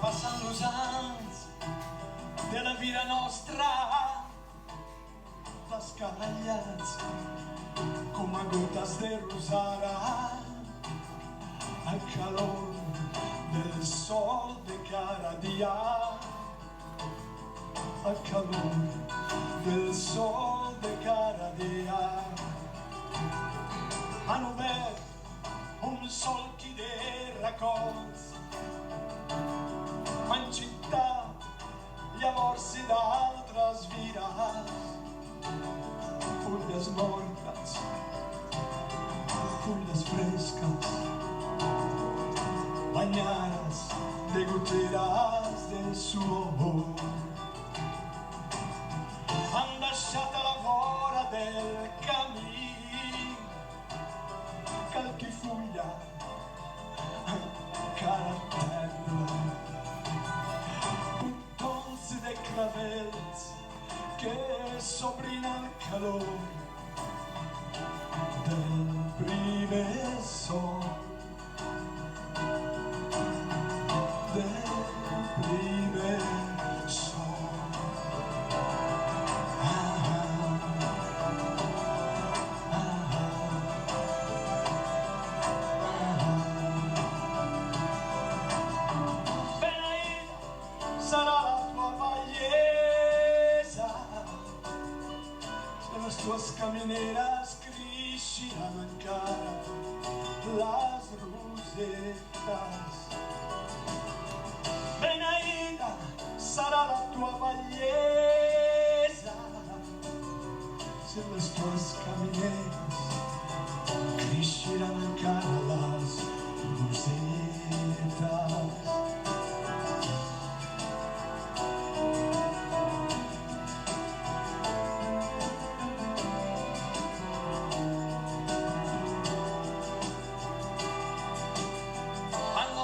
Passen los anys de la vida nostra, descabellats com a gotes de rosara, al calor del sol de cada dia, al calor del sol de cada dia. Han obert un solchi de raccolts, en città, llavors i d'altres vires, fulles mortes, fulles fresques, banyades de goteres de suor. Han deixat a la vora del camí qualque fulla encara tendra, de clavells que s'obrin al calor del primer sol, del primer sol. Beneïda sarà la tua bellesa, se les tues camineres creixeran encara les rosetes. Beneïda serà la tua bellesa, se les tues camineres creixeran encara les rosetes.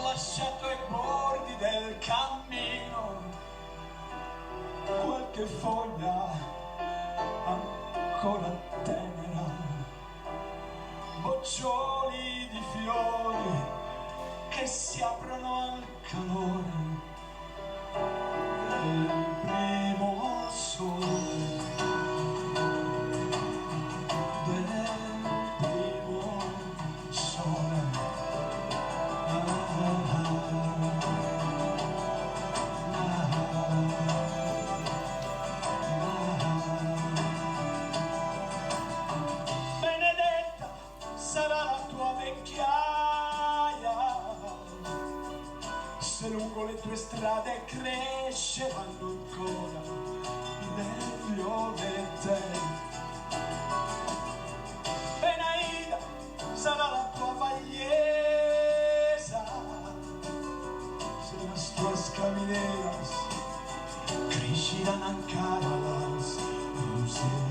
Lasciato ai bordi del cammino qualche foglia ancora tenera, boccioli di fiori che si aprono al calore del primo sole, del primo sole. Benedetta sarà la tua vecchiaia, se lungo le tue strade cresceranno ancora le violette. Beneïda sarà la tua bellesa, se les tues camineres creixeran encara les rosetes.